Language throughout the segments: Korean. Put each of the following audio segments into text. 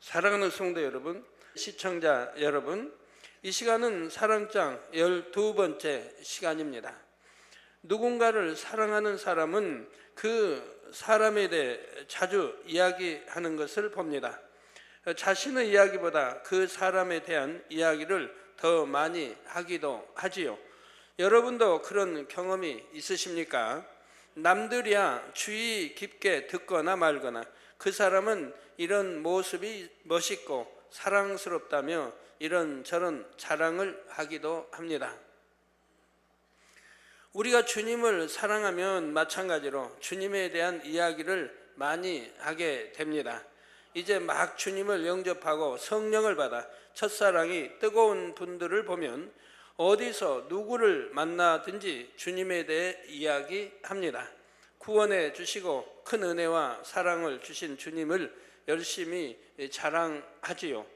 사랑하는 성도 여러분, 시청자 여러분, 이 시간은 사랑장 12번째 시간입니다. 누군가를 사랑하는 사람은 그 사람에 대해 자주 이야기하는 것을 봅니다. 자신의 이야기보다 그 사람에 대한 이야기를 더 많이 하기도 하지요. 여러분도 그런 경험이 있으십니까? 남들이야 주의 깊게 듣거나 말거나 그 사람은 이런 모습이 멋있고 사랑스럽다며 이런저런 자랑을 하기도 합니다. 우리가 주님을 사랑하면 마찬가지로 주님에 대한 이야기를 많이 하게 됩니다. 이제 막 주님을 영접하고 성령을 받아 첫사랑이 뜨거운 분들을 보면 어디서 누구를 만나든지 주님에 대해 이야기합니다. 구원해 주시고 큰 은혜와 사랑을 주신 주님을 열심히 자랑하지요.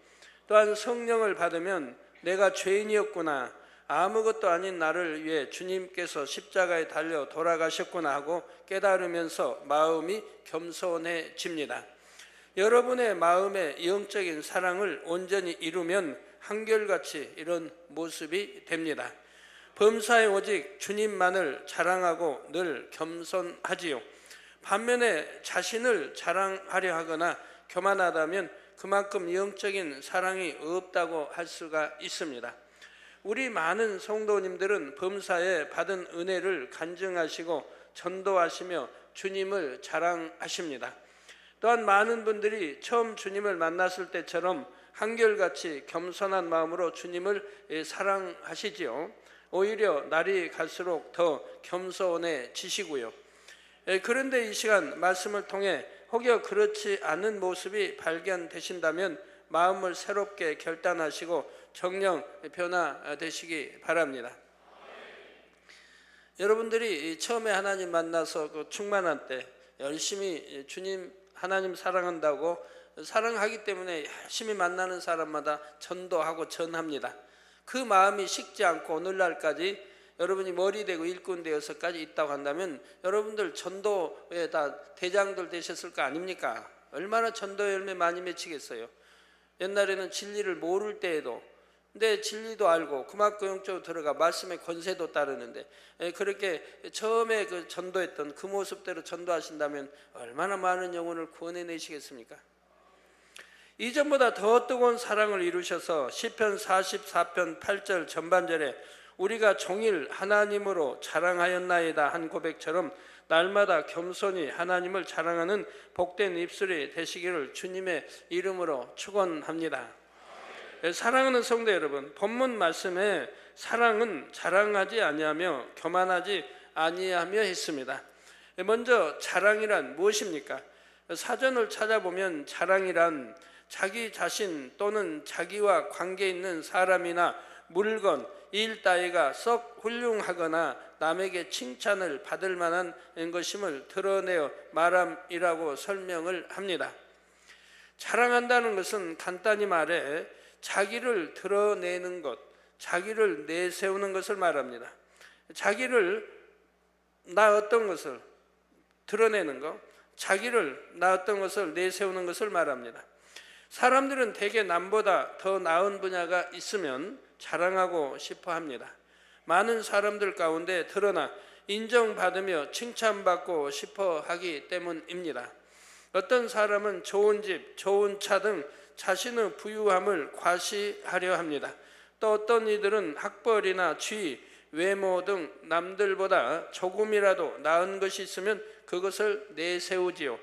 또한 성령을 받으면 내가 죄인이었구나, 아무것도 아닌 나를 위해 주님께서 십자가에 달려 돌아가셨구나 하고 깨달으면서 마음이 겸손해집니다. 여러분의 마음의 영적인 사랑을 온전히 이루면 한결같이 이런 모습이 됩니다. 범사에 오직 주님만을 자랑하고 늘 겸손하지요. 반면에 자신을 자랑하려 하거나 교만하다면 그만큼 영적인 사랑이 없다고 할 수가 있습니다. 우리 많은 성도님들은 범사에 받은 은혜를 간증하시고 전도하시며 주님을 자랑하십니다. 또한 많은 분들이 처음 주님을 만났을 때처럼 한결같이 겸손한 마음으로 주님을 사랑하시지요. 오히려 날이 갈수록 더 겸손해지시고요. 그런데 이 시간 말씀을 통해 혹여 그렇지 않은 모습이 발견되신다면 마음을 새롭게 결단하시고 정령 변화되시기 바랍니다. 여러분들이 처음에 하나님 만나서 그 충만한 때 열심히 주님 하나님 사랑한다고 사랑하기 때문에 열심히 만나는 사람마다 전도하고 전합니다. 그 마음이 식지 않고 오늘날까지 여러분이 머리 되고 일꾼 되어서까지 있다고 한다면 여러분들 전도에 다 대장들 되셨을 거 아닙니까? 얼마나 전도 열매 많이 맺히겠어요. 옛날에는 진리를 모를 때에도 근데 진리도 알고 그만큼 영적으로 들어가 말씀의 권세도 따르는데 그렇게 처음에 그 전도했던 그 모습대로 전도하신다면 얼마나 많은 영혼을 구원해내시겠습니까? 이전보다 더 뜨거운 사랑을 이루셔서 시편 44편 8절 전반절에 우리가 종일 하나님으로 자랑하였나이다 한 고백처럼 날마다 겸손히 하나님을 자랑하는 복된 입술이 되시기를 주님의 이름으로 축원합니다. 사랑하는 성도 여러분, 본문 말씀에 사랑은 자랑하지 아니하며 교만하지 아니하며 했습니다. 먼저 자랑이란 무엇입니까? 사전을 찾아보면 자랑이란 자기 자신 또는 자기와 관계 있는 사람이나 물건, 일 따위가 썩 훌륭하거나 남에게 칭찬을 받을 만한 것임을 드러내어 말함이라고 설명을 합니다. 자랑한다는 것은 간단히 말해 자기를 드러내는 것, 자기를 내세우는 것을 말합니다. 자기를 나 어떤 것을 드러내는 것, 자기를 나 어떤 것을 내세우는 것을 말합니다. 사람들은 대개 남보다 더 나은 분야가 있으면 자랑하고 싶어 합니다. 많은 사람들 가운데 드러나 인정받으며 칭찬받고 싶어 하기 때문입니다. 어떤 사람은 좋은 집, 좋은 차 등 자신의 부유함을 과시하려 합니다. 또 어떤 이들은 학벌이나 지위, 외모 등 남들보다 조금이라도 나은 것이 있으면 그것을 내세우지요.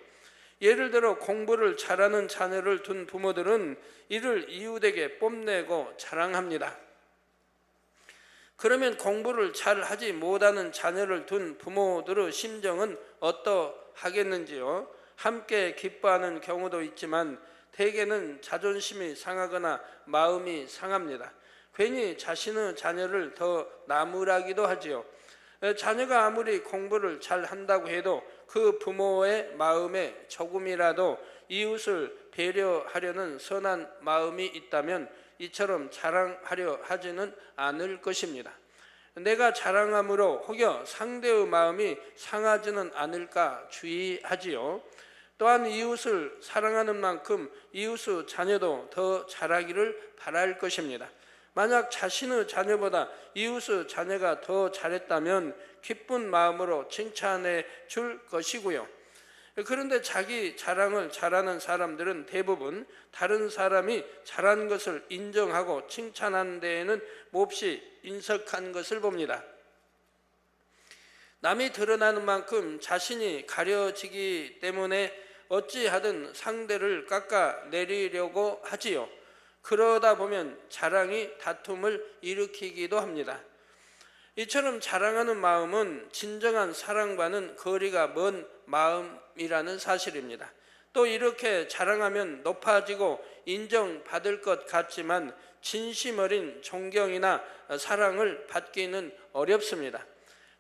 예를 들어 공부를 잘하는 자녀를 둔 부모들은 이를 이웃에게 뽐내고 자랑합니다. 그러면 공부를 잘하지 못하는 자녀를 둔 부모들의 심정은 어떠하겠는지요? 함께 기뻐하는 경우도 있지만 대개는 자존심이 상하거나 마음이 상합니다. 괜히 자신의 자녀를 더 나무라기도 하지요. 자녀가 아무리 공부를 잘한다고 해도 그 부모의 마음에 조금이라도 이웃을 배려하려는 선한 마음이 있다면 이처럼 자랑하려 하지는 않을 것입니다. 내가 자랑함으로 혹여 상대의 마음이 상하지는 않을까 주의하지요. 또한 이웃을 사랑하는 만큼 이웃의 자녀도 더 잘하기를 바랄 것입니다. 만약 자신의 자녀보다 이웃의 자녀가 더 잘했다면 기쁜 마음으로 칭찬해 줄 것이고요. 그런데 자기 자랑을 잘하는 사람들은 대부분 다른 사람이 잘한 것을 인정하고 칭찬하는 데에는 몹시 인색한 것을 봅니다. 남이 드러나는 만큼 자신이 가려지기 때문에 어찌하든 상대를 깎아내리려고 하지요. 그러다 보면 자랑이 다툼을 일으키기도 합니다. 이처럼 자랑하는 마음은 진정한 사랑과는 거리가 먼 마음이라는 사실입니다. 또 이렇게 자랑하면 높아지고 인정받을 것 같지만 진심 어린 존경이나 사랑을 받기는 어렵습니다.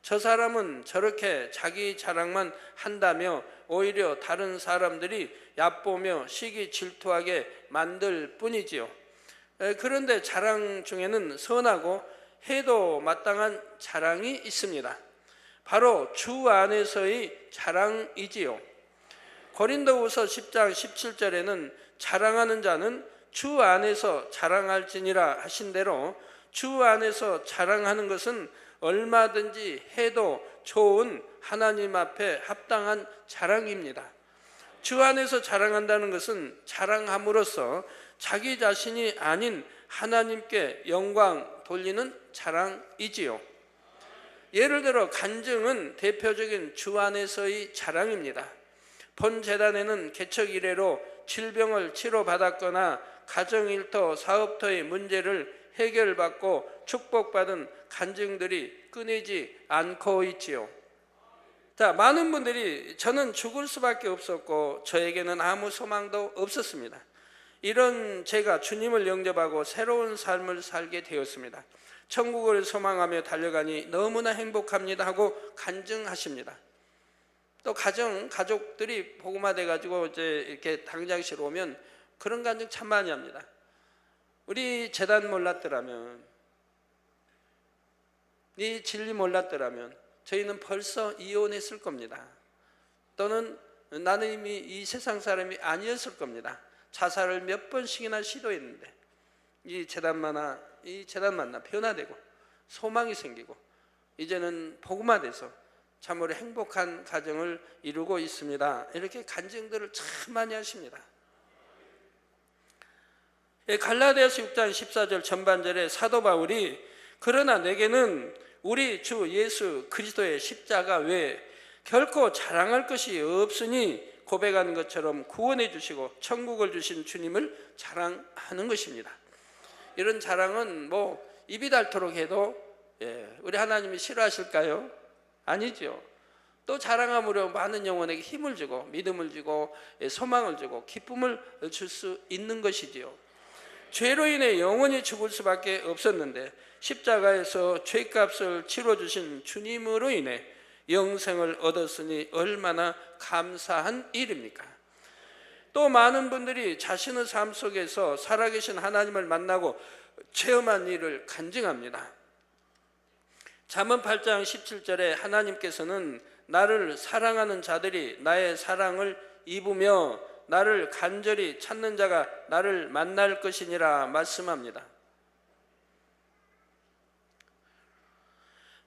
저 사람은 저렇게 자기 자랑만 한다며 오히려 다른 사람들이 얕보며 시기 질투하게 만들 뿐이지요. 그런데 자랑 중에는 선하고 해도 마땅한 자랑이 있습니다. 바로 주 안에서의 자랑이지요. 고린도후서 10장 17절에는 자랑하는 자는 주 안에서 자랑할지니라 하신 대로 주 안에서 자랑하는 것은 얼마든지 해도 좋은 하나님 앞에 합당한 자랑입니다. 주 안에서 자랑한다는 것은 자랑함으로써 자기 자신이 아닌 하나님께 영광 돌리는 자랑이지요. 예를 들어 간증은 대표적인 주 안에서의 자랑입니다. 본 재단에는 개척 이래로 질병을 치료받았거나 가정일터, 사업터의 문제를 해결받고 축복받은 간증들이 끊이지 않고 있지요. 자, 많은 분들이 저는 죽을 수밖에 없었고 저에게는 아무 소망도 없었습니다. 이런 제가 주님을 영접하고 새로운 삶을 살게 되었습니다. 천국을 소망하며 달려가니 너무나 행복합니다 하고 간증하십니다. 또 가족들이 복음화 돼가지고 이제 이렇게 당장실 오면 그런 간증 참 많이 합니다. 우리 재단 몰랐더라면, 이 진리 몰랐더라면 저희는 벌써 이혼했을 겁니다. 또는 나는 이미 이 세상 사람이 아니었을 겁니다. 자살을 몇 번씩이나 시도했는데 이 재단 만나 변화되고 소망이 생기고 이제는 복음화돼서 참으로 행복한 가정을 이루고 있습니다. 이렇게 간증들을 참 많이 하십니다. 갈라디아서 6장 14절 전반절에 사도 바울이 그러나 내게는 우리 주 예수 그리스도의 십자가 외에 결코 자랑할 것이 없으니 고백하는 것처럼 구원해 주시고 천국을 주신 주님을 자랑하는 것입니다. 이런 자랑은 입이 닳도록 해도 우리 하나님이 싫어하실까요? 아니죠. 또 자랑함으로 많은 영혼에게 힘을 주고 믿음을 주고 소망을 주고 기쁨을 줄 수 있는 것이지요. 죄로 인해 영원히 죽을 수밖에 없었는데 십자가에서 죄값을 치러주신 주님으로 인해 영생을 얻었으니 얼마나 감사한 일입니까? 또 많은 분들이 자신의 삶 속에서 살아계신 하나님을 만나고 체험한 일을 간증합니다. 잠언 8장 17절에 하나님께서는 나를 사랑하는 자들이 나의 사랑을 입으며 나를 간절히 찾는 자가 나를 만날 것이니라 말씀합니다.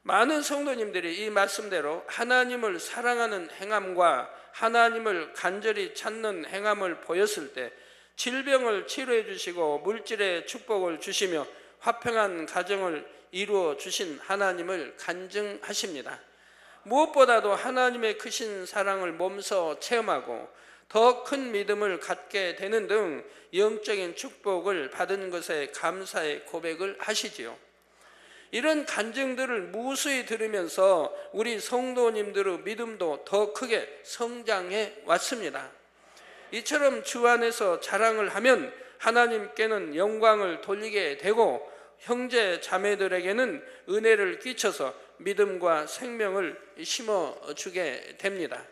많은 성도님들이 이 말씀대로 하나님을 사랑하는 행함과 하나님을 간절히 찾는 행함을 보였을 때 질병을 치료해 주시고 물질의 축복을 주시며 화평한 가정을 이루어 주신 하나님을 간증하십니다. 무엇보다도 하나님의 크신 사랑을 몸소 체험하고 더 큰 믿음을 갖게 되는 등 영적인 축복을 받은 것에 감사의 고백을 하시지요. 이런 간증들을 무수히 들으면서 우리 성도님들의 믿음도 더 크게 성장해 왔습니다. 이처럼 주 안에서 자랑을 하면 하나님께는 영광을 돌리게 되고 형제 자매들에게는 은혜를 끼쳐서 믿음과 생명을 심어주게 됩니다.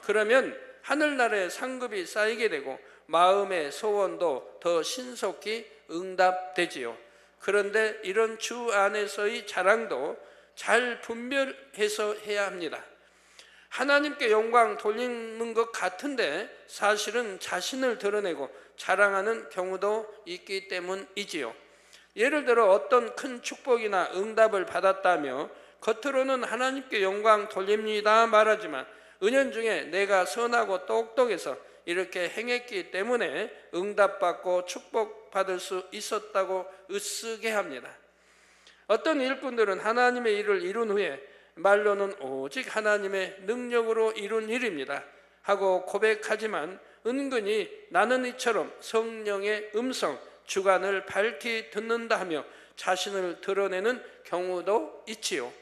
그러면 하늘나라의 상급이 쌓이게 되고 마음의 소원도 더 신속히 응답되지요. 그런데 이런 주 안에서의 자랑도 잘 분별해서 해야 합니다. 하나님께 영광 돌리는 것 같은데 사실은 자신을 드러내고 자랑하는 경우도 있기 때문이지요. 예를 들어 어떤 큰 축복이나 응답을 받았다며 겉으로는 하나님께 영광 돌립니다 말하지만 은연중에 내가 선하고 똑똑해서 이렇게 행했기 때문에 응답받고 축복받을 수 있었다고 으쓱해 합니다. 어떤 일꾼들은 하나님의 일을 이룬 후에 말로는 오직 하나님의 능력으로 이룬 일입니다 하고 고백하지만 은근히 나는 이처럼 성령의 음성, 주관을 밝히 듣는다 하며 자신을 드러내는 경우도 있지요.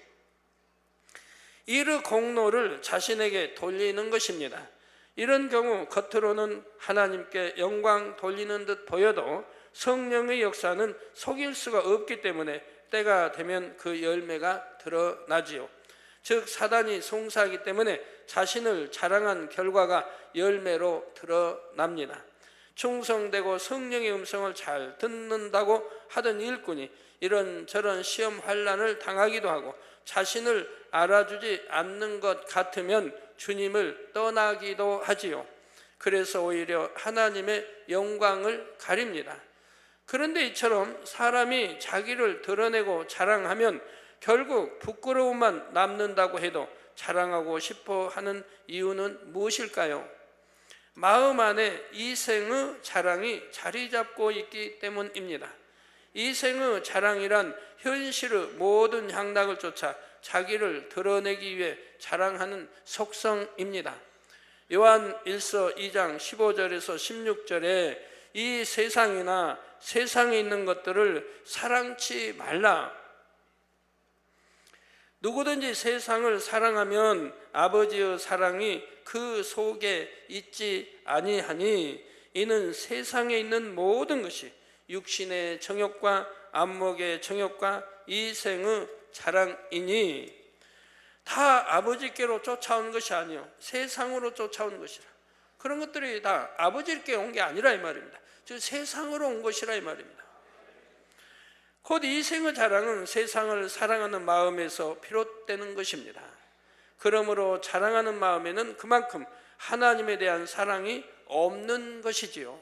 일의 공로를 자신에게 돌리는 것입니다. 이런 경우 겉으로는 하나님께 영광 돌리는 듯 보여도 성령의 역사는 속일 수가 없기 때문에 때가 되면 그 열매가 드러나지요. 즉 사단이 송사하기 때문에 자신을 자랑한 결과가 열매로 드러납니다. 충성되고 성령의 음성을 잘 듣는다고 하던 일꾼이 이런저런 시험 환난을 당하기도 하고 자신을 알아주지 않는 것 같으면 주님을 떠나기도 하지요. 그래서 오히려 하나님의 영광을 가립니다. 그런데 이처럼 사람이 자기를 드러내고 자랑하면 결국 부끄러움만 남는다고 해도 자랑하고 싶어 하는 이유는 무엇일까요? 마음 안에 이생의 자랑이 자리 잡고 있기 때문입니다. 이생의 자랑이란 현실의 모든 향락을 쫓아 자기를 드러내기 위해 자랑하는 속성입니다. 요한 1서 2장 15절에서 16절에 이 세상이나 세상에 있는 것들을 사랑치 말라. 누구든지 세상을 사랑하면 아버지의 사랑이 그 속에 있지 아니하니 이는 세상에 있는 모든 것이 육신의 정욕과 안목의 정욕과 이생의 자랑이니 다 아버지께로 쫓아온 것이 아니요 세상으로 쫓아온 것이라. 그런 것들이 다 아버지께 온 게 아니라 이 말입니다. 즉 세상으로 온 것이라 이 말입니다. 곧 이생의 자랑은 세상을 사랑하는 마음에서 비롯되는 것입니다. 그러므로 자랑하는 마음에는 그만큼 하나님에 대한 사랑이 없는 것이지요.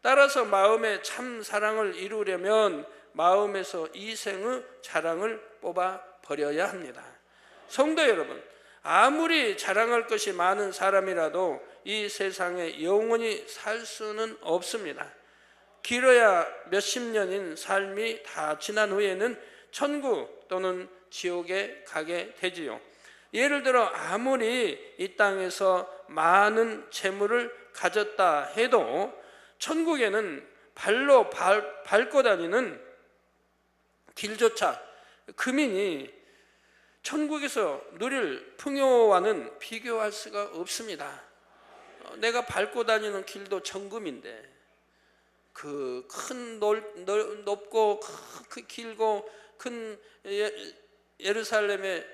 따라서 마음의 참 사랑을 이루려면 마음에서 이생의 자랑을 뽑아 버려야 합니다. 성도 여러분, 아무리 자랑할 것이 많은 사람이라도 이 세상에 영원히 살 수는 없습니다. 길어야 몇십 년인 삶이 다 지난 후에는 천국 또는 지옥에 가게 되지요. 예를 들어 아무리 이 땅에서 많은 재물을 가졌다 해도 천국에는 발로 밟고 다니는 길조차 금인이 천국에서 누릴 풍요와는 비교할 수가 없습니다. 내가 밟고 다니는 길도 정금인데 그 큰 높고 길고 큰 예루살렘의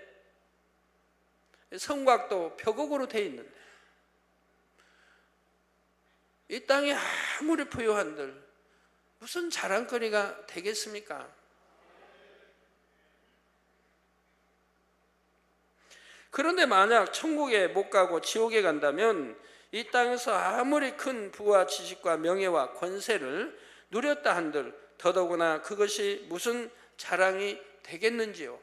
성곽도 벽옥으로 되어 있는데 이 땅이 아무리 부유한들 무슨 자랑거리가 되겠습니까? 그런데 만약 천국에 못 가고 지옥에 간다면 이 땅에서 아무리 큰 부와 지식과 명예와 권세를 누렸다 한들 더더구나 그것이 무슨 자랑이 되겠는지요.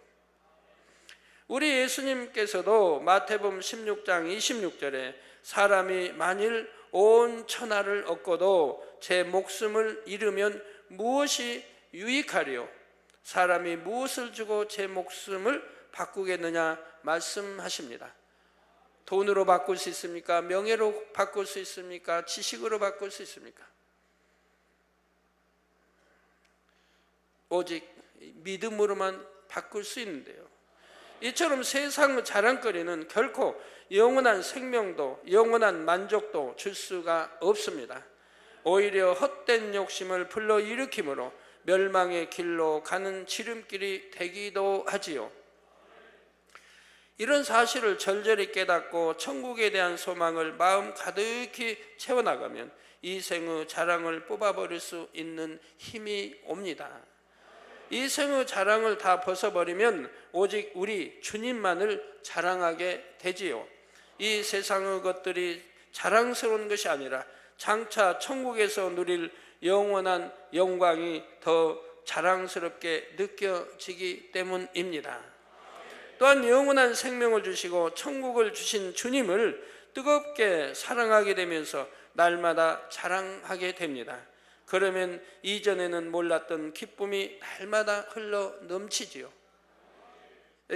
우리 예수님께서도 마태복음 16장 26절에 사람이 만일 온 천하를 얻고도 제 목숨을 잃으면 무엇이 유익하리요? 사람이 무엇을 주고 제 목숨을 바꾸겠느냐 말씀하십니다. 돈으로 바꿀 수 있습니까? 명예로 바꿀 수 있습니까? 지식으로 바꿀 수 있습니까? 오직 믿음으로만 바꿀 수 있는데요. 이처럼 세상 자랑거리는 결코 영원한 생명도 영원한 만족도 줄 수가 없습니다. 오히려 헛된 욕심을 불러일으키므로 멸망의 길로 가는 지름길이 되기도 하지요. 이런 사실을 절절히 깨닫고 천국에 대한 소망을 마음 가득히 채워나가면 이 생의 자랑을 뽑아버릴 수 있는 힘이 옵니다. 이생의 자랑을 다 벗어버리면 오직 우리 주님만을 자랑하게 되지요. 이 세상의 것들이 자랑스러운 것이 아니라 장차 천국에서 누릴 영원한 영광이 더 자랑스럽게 느껴지기 때문입니다. 또한 영원한 생명을 주시고 천국을 주신 주님을 뜨겁게 사랑하게 되면서 날마다 자랑하게 됩니다. 그러면 이전에는 몰랐던 기쁨이 날마다 흘러 넘치지요.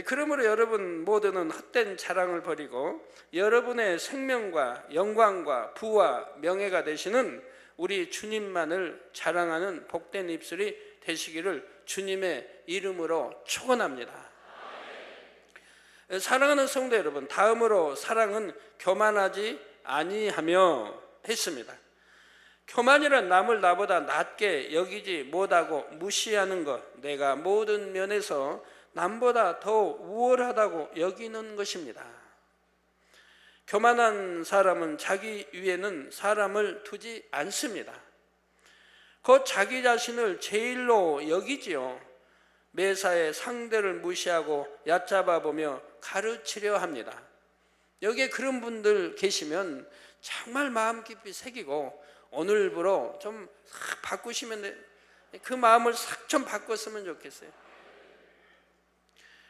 그러므로 여러분 모두는 헛된 자랑을 버리고 여러분의 생명과 영광과 부와 명예가 되시는 우리 주님만을 자랑하는 복된 입술이 되시기를 주님의 이름으로 축원합니다. 사랑하는 성도 여러분, 다음으로 사랑은 교만하지 아니하며 했습니다. 교만이란 남을 나보다 낮게 여기지 못하고 무시하는 것, 내가 모든 면에서 남보다 더 우월하다고 여기는 것입니다. 교만한 사람은 자기 위에는 사람을 두지 않습니다. 곧 자기 자신을 제일로 여기지요. 매사에 상대를 무시하고 얕잡아 보며 가르치려 합니다. 여기에 그런 분들 계시면 정말 마음 깊이 새기고 오늘부로 좀 바꾸시면 그 마음을 싹 좀 바꿨으면 좋겠어요.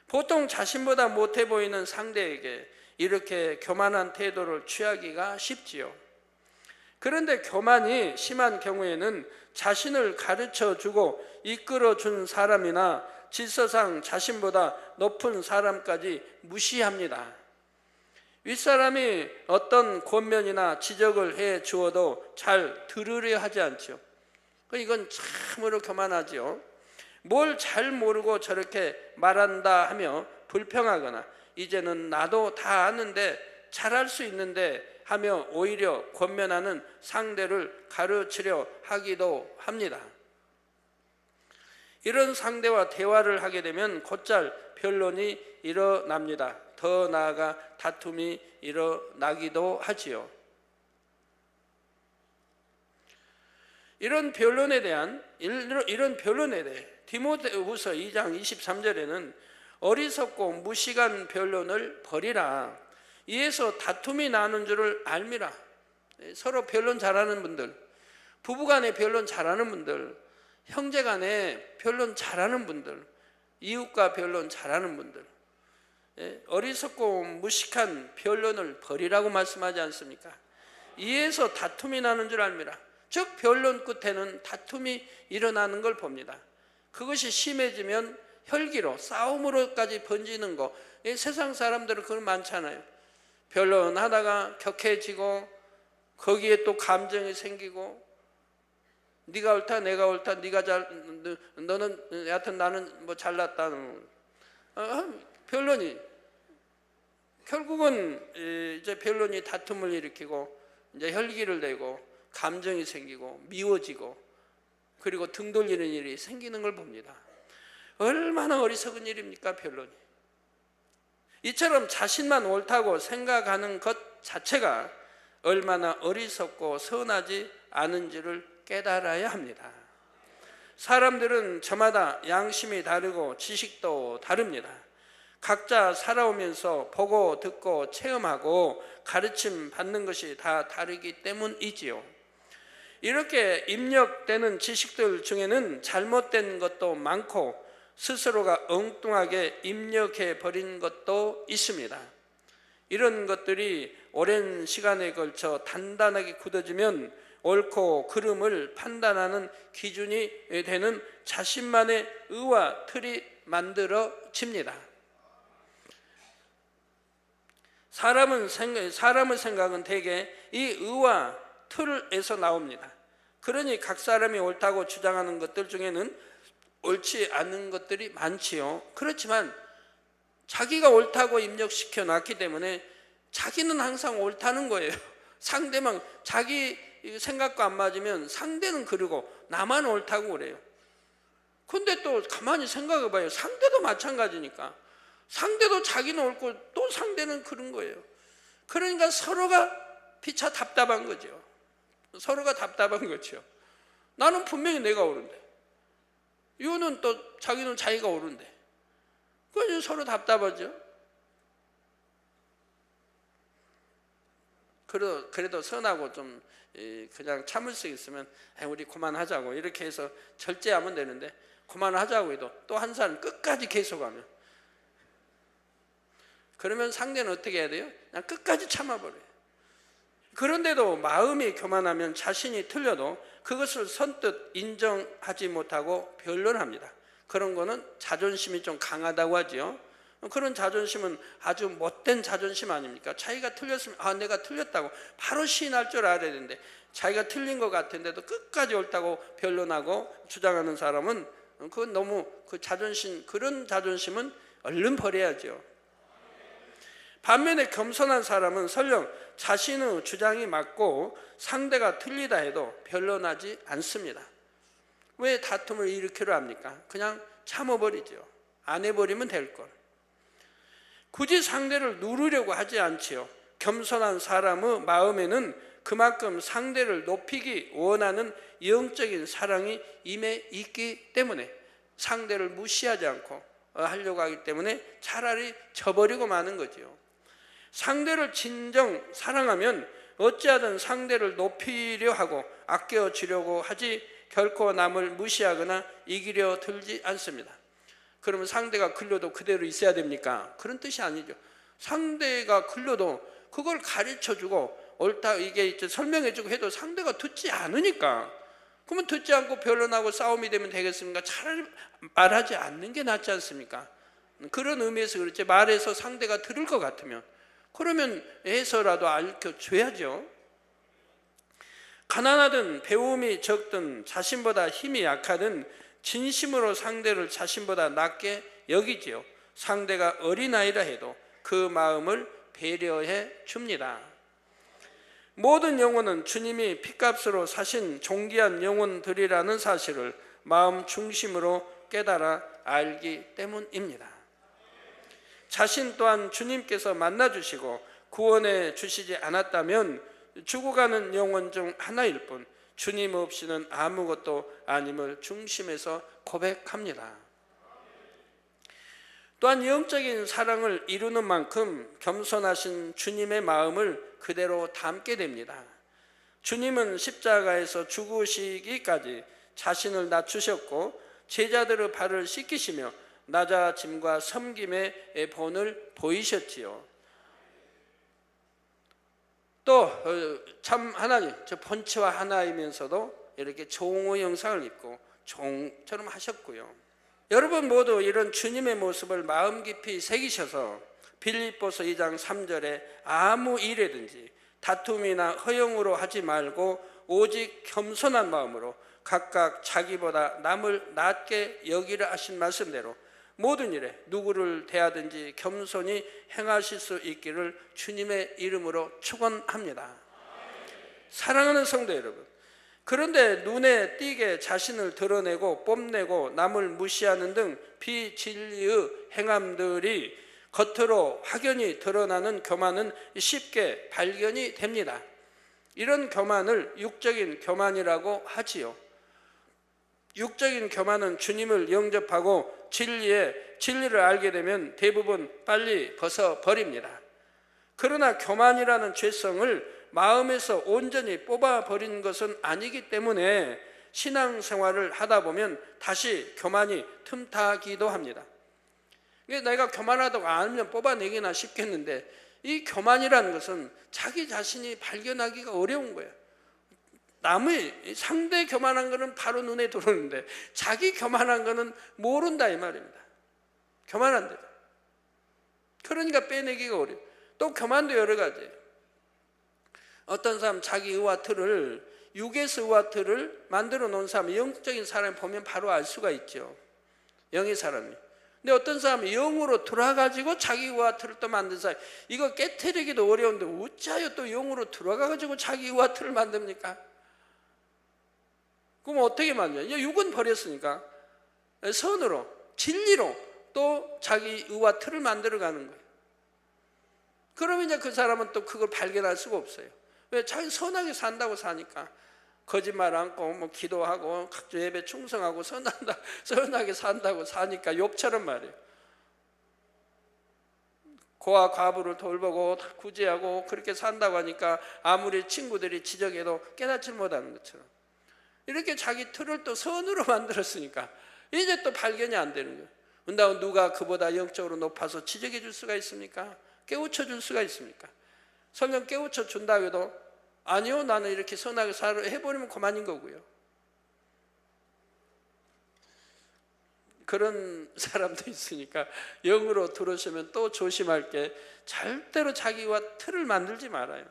보통 자신보다 못해 보이는 상대에게 이렇게 교만한 태도를 취하기가 쉽지요. 그런데 교만이 심한 경우에는 자신을 가르쳐주고 이끌어준 사람이나 질서상 자신보다 높은 사람까지 무시합니다. 윗사람이 어떤 권면이나 지적을 해 주어도 잘 들으려 하지 않죠. 이건 참으로 교만하죠. 뭘 잘 모르고 저렇게 말한다 하며 불평하거나 이제는 나도 다 아는데 잘할 수 있는데 하며 오히려 권면하는 상대를 가르치려 하기도 합니다. 이런 상대와 대화를 하게 되면 곧잘 변론이 일어납니다. 더 나아가 다툼이 일어나기도 하지요. 이런 변론에 대해 디모데후서 2장 23절에는 어리석고 무식한 변론을 버리라. 이에서 다툼이 나는 줄을 알미라. 서로 변론 잘하는 분들, 부부간에 변론 잘하는 분들, 형제간에 변론 잘하는 분들, 이웃과 변론 잘하는 분들, 어리석고 무식한 변론을 버리라고 말씀하지 않습니까? 이에서 다툼이 나는 줄 알미라. 즉 변론 끝에는 다툼이 일어나는 걸 봅니다. 그것이 심해지면 혈기로 싸움으로까지 번지는 거, 세상 사람들은 그건 많잖아요. 변론하다가 격해지고 거기에 또 감정이 생기고 네가 옳다 내가 옳다 네가 너는 여하튼 나는 뭐 잘났다. 변론이 결국은 이제 변론이 다툼을 일으키고 이제 혈기를 내고 감정이 생기고 미워지고 그리고 등 돌리는 일이 생기는 걸 봅니다. 얼마나 어리석은 일입니까, 변론이. 이처럼 자신만 옳다고 생각하는 것 자체가 얼마나 어리석고 선하지 않은지를 깨달아야 합니다. 사람들은 저마다 양심이 다르고 지식도 다릅니다. 각자 살아오면서 보고 듣고 체험하고 가르침 받는 것이 다 다르기 때문이지요. 이렇게 입력되는 지식들 중에는 잘못된 것도 많고 스스로가 엉뚱하게 입력해 버린 것도 있습니다. 이런 것들이 오랜 시간에 걸쳐 단단하게 굳어지면 옳고 그름을 판단하는 기준이 되는 자신만의 의와 틀이 만들어집니다. 사람의 생각은 대개 이 의와 틀에서 나옵니다. 그러니 각 사람이 옳다고 주장하는 것들 중에는 옳지 않은 것들이 많지요. 그렇지만 자기가 옳다고 입력시켜 놨기 때문에 자기는 항상 옳다는 거예요. 상대만 자기 생각과 안 맞으면 상대는 그러고 나만 옳다고 그래요. 근데 또 가만히 생각해 봐요. 상대도 마찬가지니까. 상대도 자기는 옳고 또 상대는 그런 거예요. 그러니까 서로가 피차 답답한 거죠. 서로가 답답한 거죠. 나는 분명히 내가 옳은데 이거는 또 자기는 자기가 옳은데. 그래서 서로 답답하죠. 그래도 선하고 좀 그냥 참을 수 있으면 우리 그만하자고 이렇게 해서 절제하면 되는데, 그만하자고 해도 또 한 사람 끝까지 계속하면, 그러면 상대는 어떻게 해야 돼요? 그냥 끝까지 참아버려요. 그런데도 마음이 교만하면 자신이 틀려도 그것을 선뜻 인정하지 못하고 변론합니다. 그런 거는 자존심이 좀 강하다고 하죠. 그런 자존심은 아주 못된 자존심 아닙니까? 자기가 틀렸으면 내가 틀렸다고 바로 시인할 줄 알아야 되는데, 자기가 틀린 것 같은데도 끝까지 옳다고 변론하고 주장하는 사람은 그건 너무 그런 자존심은 얼른 버려야죠. 반면에 겸손한 사람은 설령 자신의 주장이 맞고 상대가 틀리다 해도 변론하지 않습니다. 왜 다툼을 일으키려 합니까? 그냥 참아버리죠. 안 해버리면 될 걸. 굳이 상대를 누르려고 하지 않지요. 겸손한 사람의 마음에는 그만큼 상대를 높이기 원하는 영적인 사랑이 임해 있기 때문에 상대를 무시하지 않고 하려고 하기 때문에 차라리 져버리고 마는 거죠. 상대를 진정 사랑하면 어찌하든 상대를 높이려 하고 아껴주려고 하지 결코 남을 무시하거나 이기려 들지 않습니다. 그러면 상대가 글려도 그대로 있어야 됩니까? 그런 뜻이 아니죠. 상대가 글려도 그걸 가르쳐주고 옳다 이게 이제 설명해주고 해도 상대가 듣지 않으니까, 그러면 듣지 않고 변론하고 싸움이 되면 되겠습니까? 차라리 말하지 않는 게 낫지 않습니까? 그런 의미에서 그렇지, 말해서 상대가 들을 것 같으면 그러면 해서라도 알려줘야죠. 가난하든 배움이 적든 자신보다 힘이 약하든 진심으로 상대를 자신보다 낮게 여기지요. 상대가 어린아이라 해도 그 마음을 배려해 줍니다. 모든 영혼은 주님이 핏값으로 사신 존귀한 영혼들이라는 사실을 마음 중심으로 깨달아 알기 때문입니다. 자신 또한 주님께서 만나주시고 구원해 주시지 않았다면 죽어가는 영혼 중 하나일 뿐 주님 없이는 아무것도 아님을 중심에서 고백합니다. 또한 영적인 사랑을 이루는 만큼 겸손하신 주님의 마음을 그대로 담게 됩니다. 주님은 십자가에서 죽으시기까지 자신을 낮추셨고 제자들의 발을 씻기시며 낮아짐과 섬김의 본을 보이셨지요. 또 참 하나님, 저 본체와 하나이면서도 이렇게 종의 형상을 입고 종처럼 하셨고요. 여러분 모두 이런 주님의 모습을 마음 깊이 새기셔서 빌립보서 2장 3절에 아무 일에든지 다툼이나 허영으로 하지 말고 오직 겸손한 마음으로 각각 자기보다 남을 낮게 여기라 하신 말씀대로 모든 일에 누구를 대하든지 겸손히 행하실 수 있기를 주님의 이름으로 축원합니다. 사랑하는 성도 여러분, 그런데 눈에 띄게 자신을 드러내고 뽐내고 남을 무시하는 등 비진리의 행함들이 겉으로 확연히 드러나는 교만은 쉽게 발견이 됩니다. 이런 교만을 육적인 교만이라고 하지요. 육적인 교만은 주님을 영접하고 진리를 알게 되면 대부분 빨리 벗어버립니다. 그러나 교만이라는 죄성을 마음에서 온전히 뽑아버린 것은 아니기 때문에 신앙생활을 하다 보면 다시 교만이 틈타기도 합니다. 내가 교만하다고 알면 뽑아내기나 쉽겠는데 이 교만이라는 것은 자기 자신이 발견하기가 어려운 거예요. 남의 상대 교만한 거는 바로 눈에 들어오는데 자기 교만한 거는 모른다 이 말입니다. 교만한데. 그러니까 빼내기가 어려워요. 또 교만도 여러 가지예요. 어떤 사람 자기 의와 틀을 육에서 의와 틀을 만들어 놓은 사람, 영적인 사람을 보면 바로 알 수가 있죠. 영의 사람이. 근데 어떤 사람은 영으로 들어가가지고 자기 의와 틀을 또 만든 사람, 이거 깨트리기도 어려운데 어찌하여 또 영으로 들어가가지고 자기 의와 틀을 만듭니까? 그럼 어떻게 만드냐? 육은 버렸으니까 선으로, 진리로 또 자기 의와 틀을 만들어가는 거예요. 그러면 이제 그 사람은 또 그걸 발견할 수가 없어요. 왜? 자기 선하게 산다고 사니까. 거짓말 않고 뭐 기도하고 각종 예배 충성하고 선하게 산다고 사니까 욥처럼 말이에요. 고아 과부를 돌보고 구제하고 그렇게 산다고 하니까 아무리 친구들이 지적해도 깨닫지 못하는 것처럼 이렇게 자기 틀을 또 선으로 만들었으니까 이제 또 발견이 안 되는 거예요. 근데 누가 그보다 영적으로 높아서 지적해 줄 수가 있습니까? 깨우쳐 줄 수가 있습니까? 설령 깨우쳐 준다고 해도 아니요, 나는 이렇게 선하게 살아 해버리면 그만인 거고요. 그런 사람도 있으니까 영으로 들어오시면 또 조심할 게 절대로 자기와 틀을 만들지 말아요.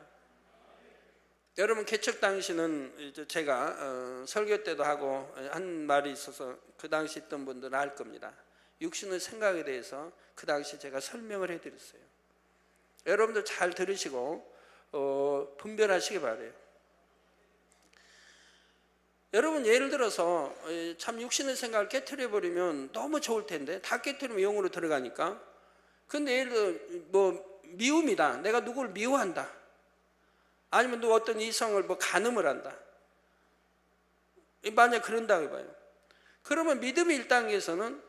여러분 개척 당시는 이제 제가 설교 때도 하고 한 말이 있어서 그 당시 있던 분들은 알 겁니다. 육신의 생각에 대해서 그 당시 제가 설명을 해드렸어요. 여러분들 잘 들으시고 분별하시기 바라요. 여러분 예를 들어서 참 육신의 생각을 깨트려 버리면 너무 좋을 텐데 다 깨트리면 영으로 들어가니까. 근데 예를 들어 뭐 미움이다, 내가 누구를 미워한다, 아니면 누구 어떤 이성을 뭐 간음을 한다, 만약 그런다고 해봐요. 그러면 믿음의 1단계에서는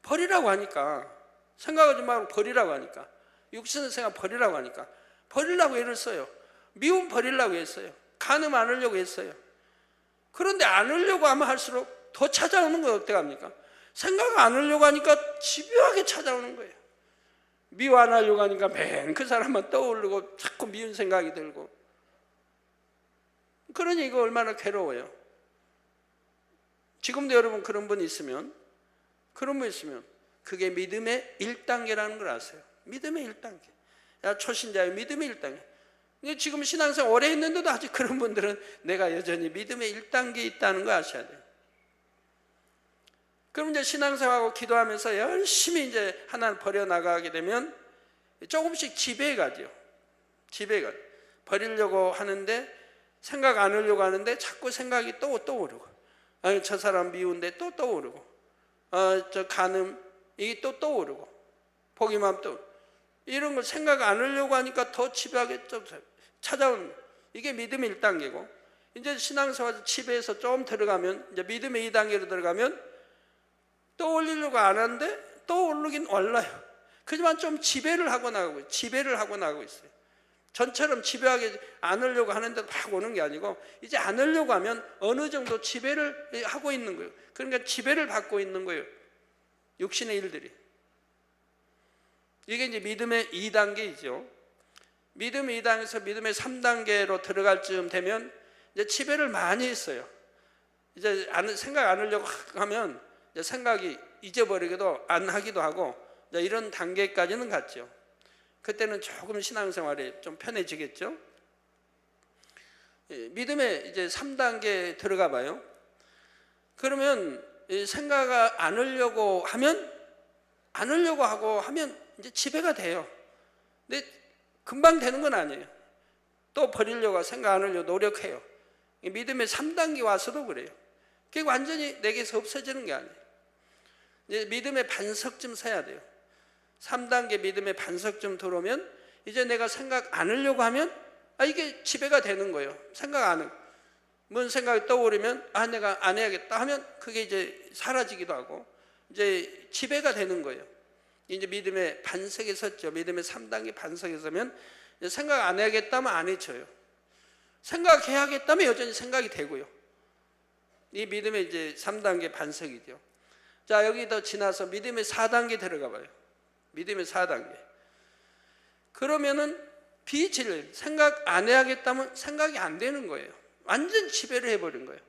버리라고 하니까, 생각하지 말고 버리라고 하니까, 육신의 생각 버리라고 하니까 버리라고 애를 써요. 미움 버리려고 했어요. 간음 안 하려고 했어요. 그런데 안 하려고 하면 할수록 더 찾아오는 거예요. 어떡합니까? 생각 안 하려고 하니까 집요하게 찾아오는 거예요. 미워 안 하려고 하니까 맨 그 사람만 떠오르고 자꾸 미운 생각이 들고. 그러니 이거 얼마나 괴로워요. 지금도 여러분 그런 분 있으면 그게 믿음의 1단계라는 걸 아세요. 믿음의 1단계. 야, 초신자의 믿음의 1단계. 근데 지금 신앙생활 오래 했는데도 아직 그런 분들은 내가 여전히 믿음의 1단계에 있다는 거 아셔야 돼요. 그럼 이제 신앙생활하고 기도하면서 열심히 이제 하나를 버려나가게 되면 조금씩 지배가죠. 지배가. 버리려고 하는데 생각 안 하려고 하는데 자꾸 생각이 또 떠오르고, 아니 저 사람 미운데 또 떠오르고, 저 간음 이게 또 떠오르고, 보기만 또 이런 걸 생각 안 하려고 하니까 더 지배하게 찾아오는, 이게 믿음의 1단계고, 이제 신앙생활 지배에서 좀 들어가면 이제 믿음의 2단계로 들어가면 떠올리려고 안 하는데 떠오르긴 올라요. 그지만 좀 지배를 하고 나가고 있어요. 전처럼 지배하게 안 하려고 하는데 막 오는 게 아니고 이제 안 하려고 하면 어느 정도 지배를 하고 있는 거예요. 그러니까 지배를 받고 있는 거예요. 육신의 일들이. 이게 이제 믿음의 2단계이죠. 믿음의 2단계에서 믿음의 3단계로 들어갈 쯤 되면 이제 지배를 많이 했어요. 이제 생각 안 하려고 하면 이제 생각이 잊어버리기도 안 하기도 하고 이제 이런 단계까지는 갔죠. 그때는 조금 신앙생활이 좀 편해지겠죠. 믿음의 이제 3단계 들어가 봐요. 그러면 생각 안 하려고 하면 이제 지배가 돼요. 근데 금방 되는 건 아니에요. 또 버리려고 생각 안 하려고 노력해요. 믿음의 3단계 와서도 그래요. 그게 완전히 내게서 없어지는 게 아니에요. 이제 믿음의 반석쯤 서야 돼요. 3단계 믿음의 반석쯤 들어오면 이제 내가 생각 안 하려고 하면 이게 지배가 되는 거예요. 생각 안 하고. 뭔 생각이 떠오르면 내가 안 해야겠다 하면 그게 이제 사라지기도 하고 이제 지배가 되는 거예요. 이제 믿음의 반석에 섰죠. 믿음의 3단계 반석에 서면 생각 안 해야겠다면 안 해쳐요. 생각해야겠다면 여전히 생각이 되고요. 이 믿음의 이제 3단계 반석이죠. 자, 여기 더 지나서 믿음의 4단계 들어가 봐요. 믿음의 4단계. 그러면은 비질, 생각 안 해야겠다면 생각이 안 되는 거예요. 완전 지배를 해버린 거예요.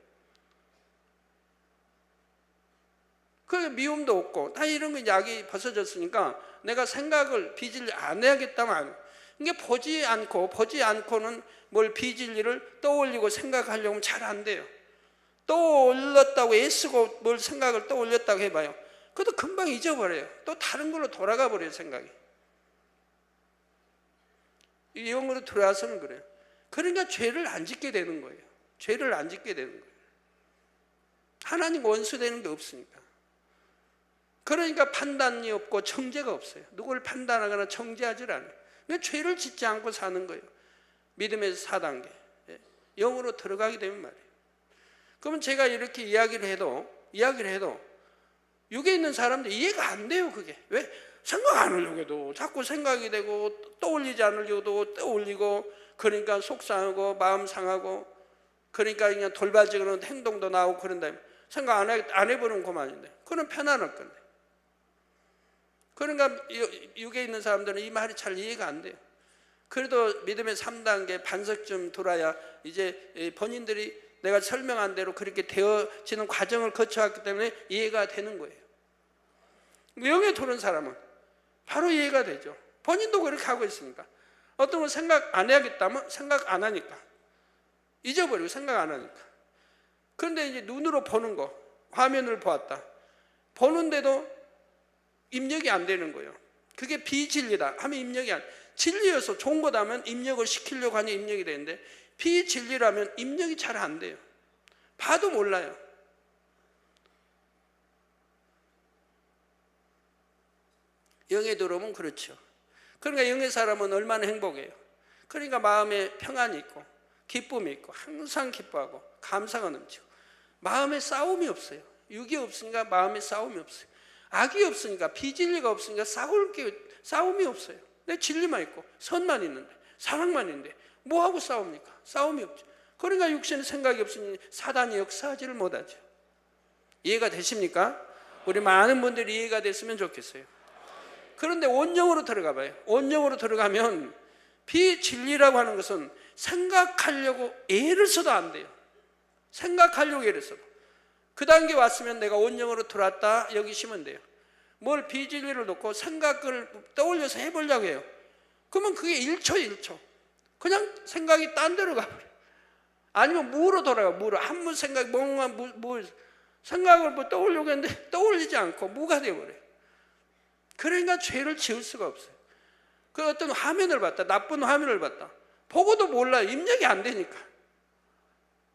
그 미움도 없고 다 이런 거 약이 벗어졌으니까 내가 생각을 비질 안 해야겠다면 이게 보지 않고는 뭘 비질리를 떠올리고 생각하려고 하면 잘 안 돼요. 떠올렸다고 애쓰고 뭘 생각을 떠올렸다고 해봐요. 그것도 금방 잊어버려요. 또 다른 걸로 돌아가 버려요. 생각이. 이 영으로 들어와서는 그래요. 그러니까 죄를 안 짓게 되는 거예요. 죄를 안 짓게 되는 거예요. 하나님 원수 되는 게 없으니까. 그러니까 판단이 없고 정죄가 없어요. 누구를 판단하거나 정죄하지 않아요. 그러니까 죄를 짓지 않고 사는 거예요. 믿음의 4단계. 영으로 들어가게 되면 말이에요. 그러면 제가 이렇게 이야기를 해도 육에 있는 사람들 이해가 안 돼요. 그게 왜? 생각 안 하려고 해도 자꾸 생각이 되고 떠올리지 않으려고 떠올리고, 그러니까 속상하고 마음 상하고, 그러니까 그냥 돌발적인 행동도 나오고 그런다. 생각 안 해보는 그만인데, 그건 편안할 건데. 그러니까 육에 있는 사람들은 이 말이 잘 이해가 안 돼요. 그래도 믿음의 3단계 반석쯤 돌아야 이제 본인들이 내가 설명한 대로 그렇게 되어지는 과정을 거쳐왔기 때문에 이해가 되는 거예요. 영에 도는 사람은 바로 이해가 되죠. 본인도 그렇게 하고 있으니까. 어떤 건 생각 안 해야겠다면 생각 안 하니까, 잊어버리고 생각 안 하니까. 그런데 이제 눈으로 보는 거, 화면을 보았다. 보는데도 입력이 안 되는 거예요. 그게 비진리다 하면 입력이 안, 진리여서 좋은 거다 하면 입력을 시키려고 하니 입력이 되는데, 비진리라면 입력이 잘 안 돼요. 봐도 몰라요. 영에 들어오면 그렇죠. 그러니까 영의 사람은 얼마나 행복해요. 그러니까 마음에 평안이 있고 기쁨이 있고 항상 기뻐하고 감사가 넘치고, 마음에 싸움이 없어요. 육이 없으니까 마음에 싸움이 없어요. 악이 없으니까, 비진리가 없으니까 싸움이 없어요. 내 진리만 있고 선만 있는데, 사랑만 있는데 뭐하고 싸웁니까? 싸움이 없죠. 그러니까 육신의 생각이 없으니 사단이 역사하지를 못하죠. 이해가 되십니까? 우리 많은 분들이 이해가 됐으면 좋겠어요. 그런데 온영으로 들어가 봐요. 온영으로 들어가면 비진리라고 하는 것은 생각하려고 애를 써도 안 돼요. 생각하려고 애를 써도. 그 단계 왔으면 내가 온영으로 들어왔다 여기시면 돼요. 뭘 비진리를 놓고 생각을 떠올려서 해보려고 해요. 그러면 그게 1초 그냥 생각이 딴 데로 가버려요. 아니면 무로 돌아가요. 무로. 아무 생각, 멍만 생각을 뭐 떠올려고 했는데 떠올리지 않고 무가 되어버려요. 그러니까 죄를 지을 수가 없어요. 그 어떤 화면을 봤다, 나쁜 화면을 봤다, 보고도 몰라요. 입력이 안 되니까.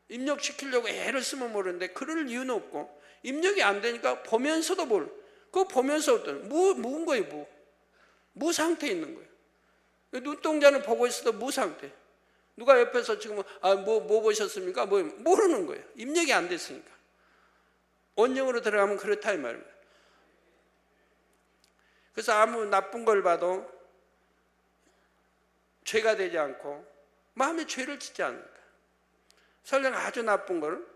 입력시키려고 애를 쓰면 모르는데 그럴 이유는 없고, 입력이 안 되니까 보면서도 모르. 그거 보면서 어떤 무인 거예요. 무 상태에 있는 거예요. 눈동자는 보고 있어도 무 상태. 누가 옆에서 지금 뭐 보셨습니까? 모르는 거예요. 입력이 안 됐으니까. 원령으로 들어가면 그렇다 이 말입니다. 그래서 아무 나쁜 걸 봐도 죄가 되지 않고 마음에 죄를 짓지 않으니까. 설령 아주 나쁜 걸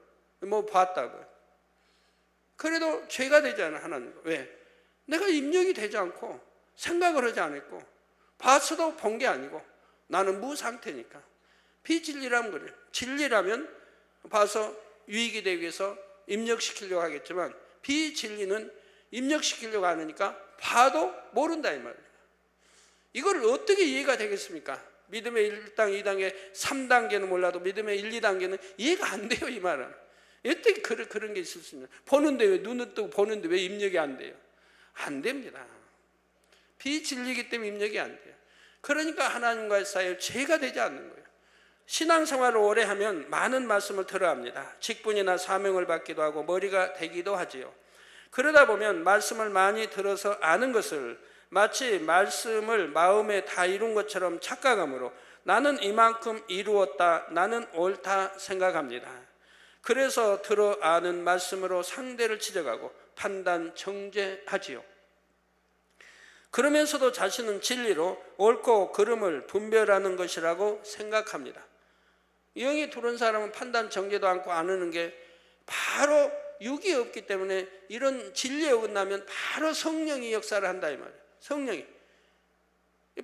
봤다고요. 그래도 죄가 되지 않아 하나님. 왜? 내가 입력이 되지 않고 생각을 하지 않았고 봤어도 본 게 아니고 나는 무상태니까. 비진리라면 그래요. 진리라면 봐서 유익이 되기 위해서 입력시키려고 하겠지만, 비진리는 입력시키려고 하니까 봐도 모른다 이 말이에요. 이걸 어떻게 이해가 되겠습니까? 믿음의 1단, 2단계, 3단계는 몰라도 믿음의 1, 2단계는 이해가 안 돼요 이 말은. 어떻게 그런 게 있을 수 있냐. 보는데 왜 눈을 뜨고 보는데 왜 입력이 안 돼요? 안 됩니다. 비진리이기 때문에 입력이 안 돼요. 그러니까 하나님과의 사이에 죄가 되지 않는 거예요. 신앙생활을 오래 하면 많은 말씀을 들어야 합니다. 직분이나 사명을 받기도 하고 머리가 되기도 하지요. 그러다 보면 말씀을 많이 들어서 아는 것을 마치 말씀을 마음에 다 이룬 것처럼 착각함으로 나는 이만큼 이루었다, 나는 옳다 생각합니다. 그래서 들어 아는 말씀으로 상대를 지적하고 판단, 정죄하지요. 그러면서도 자신은 진리로 옳고 그름을 분별하는 것이라고 생각합니다. 영이 들어온 사람은 판단, 정죄도 않고 안 하는 게 바로 육이 없기 때문에 이런 진리에 어긋나면 바로 성령이 역사를 한다 이 말이에요. 성령이.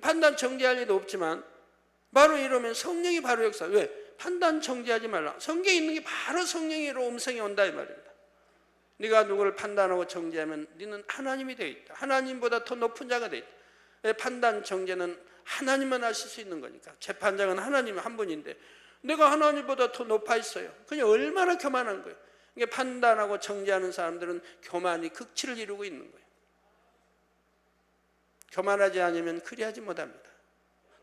판단, 정죄할 일도 없지만 바로 이러면 성령이 바로 역사. 왜? 판단, 정죄하지 말라. 성경에 있는 게 바로 성령으로 음성이 온다 이 말입니다. 네가 누구를 판단하고 정죄하면 네는 하나님이 되어 있다. 하나님보다 더 높은 자가 되어 있다. 왜? 판단, 정죄는 하나님만 하실 수 있는 거니까. 재판장은 하나님 한 분인데 내가 하나님보다 더 높아 있어요. 그냥 얼마나 교만한 거예요. 이게 판단하고 정죄하는 사람들은 교만이 극치를 이루고 있는 거예요. 교만하지 않으면 그리하지 못합니다.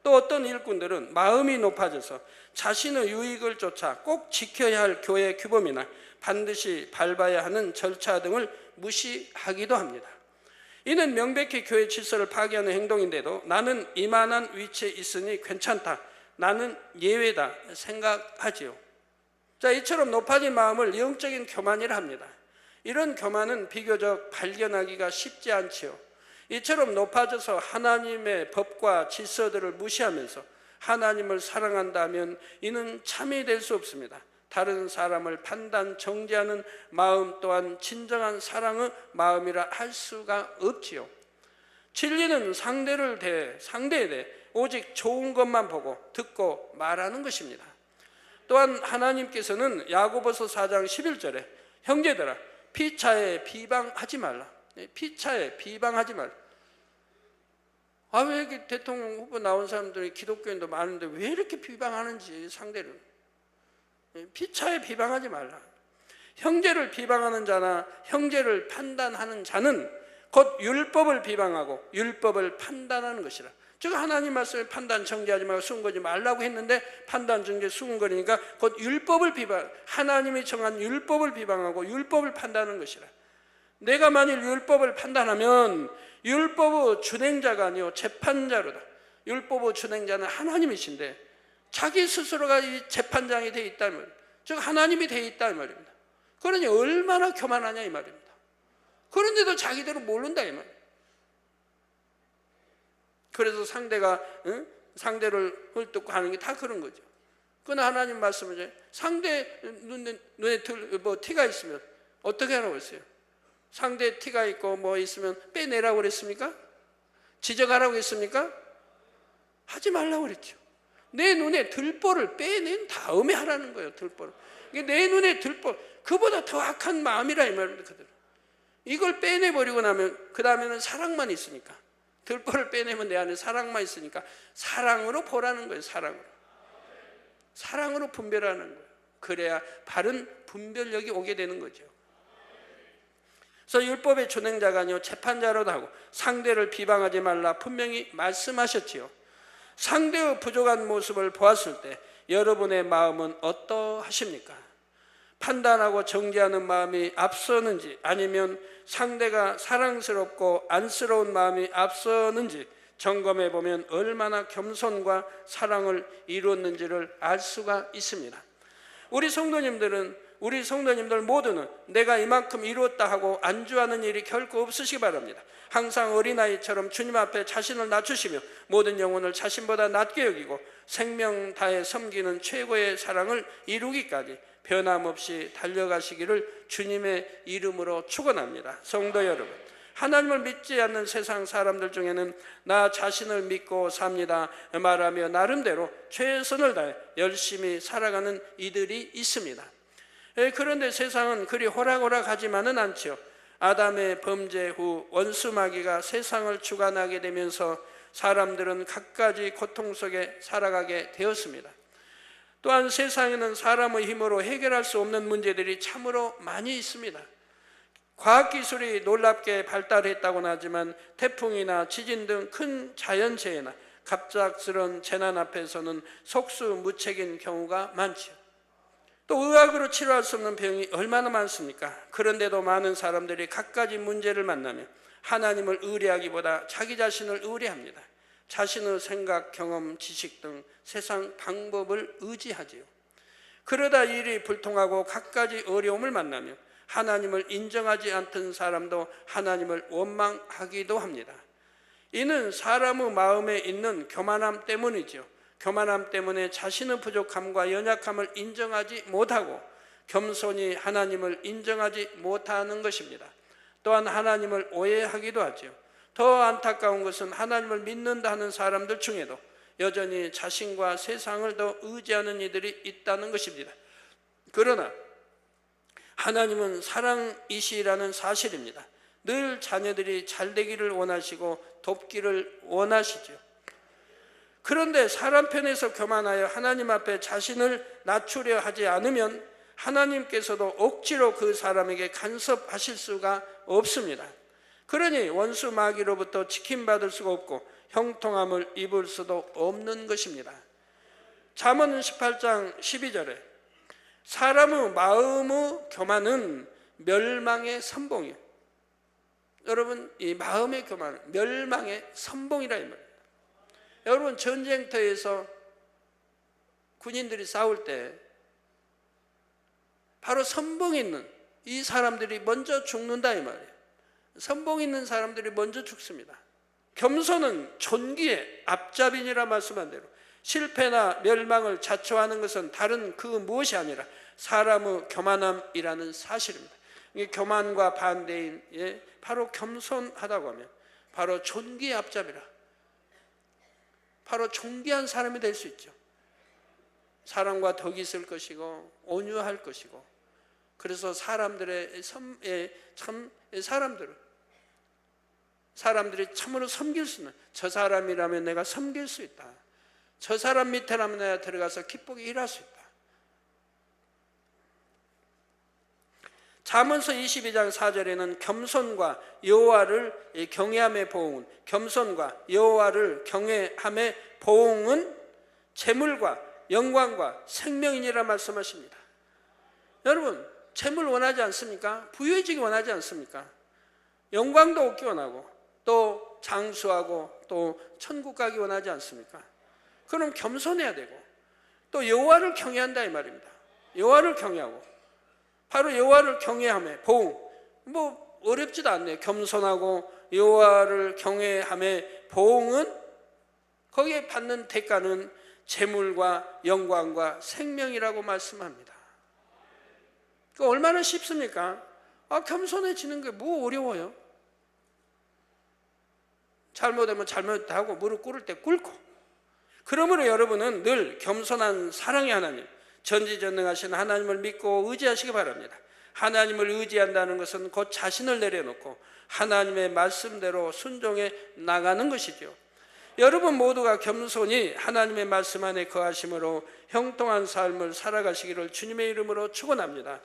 또 어떤 일꾼들은 마음이 높아져서 자신의 유익을 쫓아 꼭 지켜야 할 교회 규범이나 반드시 밟아야 하는 절차 등을 무시하기도 합니다. 이는 명백히 교회 질서를 파괴하는 행동인데도 나는 이만한 위치에 있으니 괜찮다, 나는 예외다 생각하지요. 자, 이처럼 높아진 마음을 영적인 교만이라 합니다. 이런 교만은 비교적 발견하기가 쉽지 않지요. 이처럼 높아져서 하나님의 법과 질서들을 무시하면서 하나님을 사랑한다면 이는 참이 될 수 없습니다. 다른 사람을 판단, 정죄하는 마음 또한 진정한 사랑의 마음이라 할 수가 없지요. 진리는 상대에 대해 오직 좋은 것만 보고 듣고 말하는 것입니다. 또한 하나님께서는 야고보서 4장 11절에 형제들아 피차에 비방하지 말라. 피차에 비방하지 말라. 왜 이렇게 대통령 후보 나온 사람들이 기독교인도 많은데 왜 이렇게 비방하는지 상대를. 피차에 비방하지 말라. 형제를 비방하는 자나 형제를 판단하는 자는 곧 율법을 비방하고 율법을 판단하는 것이라. 즉 하나님 말씀에 판단 정죄하지 말고 수군거리지 말라고 했는데 판단 정죄 수군거리니까 곧 율법을 비방, 하나님이 정한 율법을 비방하고 율법을 판단하는 것이라. 내가 만일 율법을 판단하면 율법의 준행자가 아니요 재판자로다. 율법의 준행자는 하나님이신데 자기 스스로가 이 재판장이 되어 있다는 말입니다. 즉 하나님이 되어 있다는 말입니다. 그러니 얼마나 교만하냐 이 말입니다. 그런데도 자기대로 모른다 이 말입니다. 그래서 상대를 헐뜯고 하는 게 다 그런 거죠. 그러나 하나님 말씀은 이제 상대 눈에 티가 있으면 어떻게 하라고 했어요? 상대 티가 있고 뭐 있으면 빼내라고 그랬습니까? 지적하라고 했습니까? 하지 말라고 그랬죠. 내 눈에 들보를 빼낸 다음에 하라는 거예요. 들보를. 이게 내 눈에 들보, 그보다 더 악한 마음이라 이 말입니다. 그대로. 이걸 빼내버리고 나면 그 다음에는 사랑만 있으니까. 들보를 빼내면 내 안에 사랑만 있으니까 사랑으로 보라는 거예요. 사랑으로 분별하는 거예요. 그래야 바른 분별력이 오게 되는 거죠. 그래서 율법의 준행자가 아니요 재판자로도 하고 상대를 비방하지 말라 분명히 말씀하셨지요. 상대의 부족한 모습을 보았을 때 여러분의 마음은 어떠하십니까? 판단하고 정죄하는 마음이 앞서는지 아니면 상대가 사랑스럽고 안쓰러운 마음이 앞서는지 점검해 보면 얼마나 겸손과 사랑을 이루었는지를 알 수가 있습니다. 우리 성도님들 모두는 내가 이만큼 이루었다 하고 안주하는 일이 결코 없으시기 바랍니다. 항상 어린아이처럼 주님 앞에 자신을 낮추시며 모든 영혼을 자신보다 낮게 여기고 생명 다해 섬기는 최고의 사랑을 이루기까지 변함없이 달려가시기를 주님의 이름으로 축원합니다. 성도 여러분, 하나님을 믿지 않는 세상 사람들 중에는 나 자신을 믿고 삽니다 말하며 나름대로 최선을 다해 열심히 살아가는 이들이 있습니다. 그런데 세상은 그리 호락호락하지만은 않죠. 아담의 범죄 후 원수 마귀가 세상을 주관하게 되면서 사람들은 갖가지 고통 속에 살아가게 되었습니다. 또한 세상에는 사람의 힘으로 해결할 수 없는 문제들이 참으로 많이 있습니다. 과학기술이 놀랍게 발달했다고는 하지만 태풍이나 지진 등 큰 자연재해나 갑작스러운 재난 앞에서는 속수무책인 경우가 많지요. 또 의학으로 치료할 수 없는 병이 얼마나 많습니까? 그런데도 많은 사람들이 갖가지 문제를 만나며 하나님을 의뢰하기보다 자기 자신을 의뢰합니다. 자신의 생각, 경험, 지식 등 세상 방법을 의지하지요. 그러다 일이 불통하고 갖가지 어려움을 만나며 하나님을 인정하지 않던 사람도 하나님을 원망하기도 합니다. 이는 사람의 마음에 있는 교만함 때문이죠. 교만함 때문에 자신의 부족함과 연약함을 인정하지 못하고 겸손히 하나님을 인정하지 못하는 것입니다. 또한 하나님을 오해하기도 하죠. 더 안타까운 것은 하나님을 믿는다 하는 사람들 중에도 여전히 자신과 세상을 더 의지하는 이들이 있다는 것입니다. 그러나 하나님은 사랑이시라는 사실입니다. 늘 자녀들이 잘 되기를 원하시고 돕기를 원하시죠. 그런데 사람 편에서 교만하여 하나님 앞에 자신을 낮추려 하지 않으면 하나님께서도 억지로 그 사람에게 간섭하실 수가 없습니다. 그러니 원수 마귀로부터 지킴받을 수가 없고 형통함을 입을 수도 없는 것입니다. 잠언 18장 12절에 사람의 마음의 교만은 멸망의 선봉이에요. 여러분, 이 마음의 교만은 멸망의 선봉이라 이 말입니다. 여러분, 전쟁터에서 군인들이 싸울 때 바로 선봉 있는 이 사람들이 먼저 죽는다 이 말이에요. 선봉 있는 사람들이 먼저 죽습니다. 겸손은 존귀의 앞잡이니라 말씀한 대로 실패나 멸망을 자초하는 것은 다른 그 무엇이 아니라 사람의 교만함이라는 사실입니다. 교만과 반대인 바로 겸손하다고 하면 바로 존귀의 앞잡이라, 바로 존귀한 사람이 될 수 있죠. 사랑과 덕이 있을 것이고 온유할 것이고, 그래서 사람들이 참으로 섬길 수 있는, 저 사람이라면 내가 섬길 수 있다, 저 사람 밑에라면 내가 들어가서 기쁘게 일할 수 있다. 잠언서 22장 4절에는 겸손과 여호와를 경외함의 보응은, 겸손과 여호와를 경외함의 보응은 재물과 영광과 생명이니라 말씀하십니다. 여러분, 재물 원하지 않습니까? 부유해지기 원하지 않습니까? 영광도 얻기 원하고 또 장수하고 또 천국 가기 원하지 않습니까? 그럼 겸손해야 되고 또 여호와를 경외한다 이 말입니다. 여호와를 경외하고, 바로 여호와를 경외함의 보응, 뭐 어렵지도 않네요. 겸손하고 여호와를 경외함의 보응은, 거기에 받는 대가는 재물과 영광과 생명이라고 말씀합니다. 얼마나 쉽습니까? 겸손해지는 게 뭐 어려워요? 잘못하면 잘못하고 무릎 꿇을 때 꿇고. 그러므로 여러분은 늘 겸손한 사랑의 하나님, 전지전능하신 하나님을 믿고 의지하시기 바랍니다. 하나님을 의지한다는 것은 곧 자신을 내려놓고 하나님의 말씀대로 순종해 나가는 것이죠. 여러분 모두가 겸손히 하나님의 말씀 안에 거하심으로 형통한 삶을 살아가시기를 주님의 이름으로 축원합니다.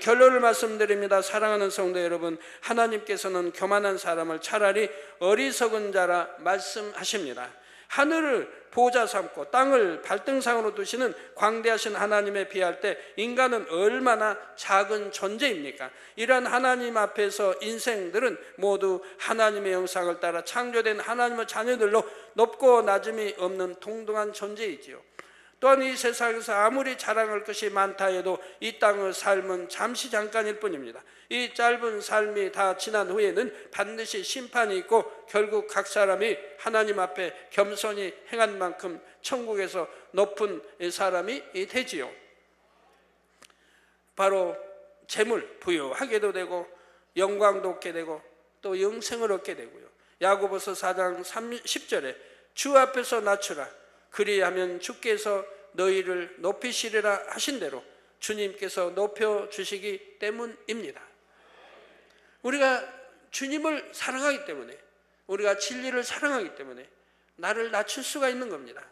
결론을 말씀드립니다. 사랑하는 성도 여러분, 하나님께서는 교만한 사람을 차라리 어리석은 자라 말씀하십니다. 하늘을 보좌 삼고 땅을 발등상으로 두시는 광대하신 하나님에 비할 때 인간은 얼마나 작은 존재입니까? 이러한 하나님 앞에서 인생들은 모두 하나님의 형상을 따라 창조된 하나님의 자녀들로 높고 낮음이 없는 동등한 존재이지요. 또한 이 세상에서 아무리 자랑할 것이 많다 해도 이 땅의 삶은 잠시 잠깐일 뿐입니다. 이 짧은 삶이 다 지난 후에는 반드시 심판이 있고 결국 각 사람이 하나님 앞에 겸손히 행한 만큼 천국에서 높은 사람이 되지요. 바로 재물, 부유하게도 되고 영광도 얻게 되고 또 영생을 얻게 되고요. 야고보서 4장 10절에 주 앞에서 낮추라, 그리하면 주께서 너희를 높이시리라 하신 대로 주님께서 높여주시기 때문입니다. 우리가 주님을 사랑하기 때문에, 우리가 진리를 사랑하기 때문에 나를 낮출 수가 있는 겁니다.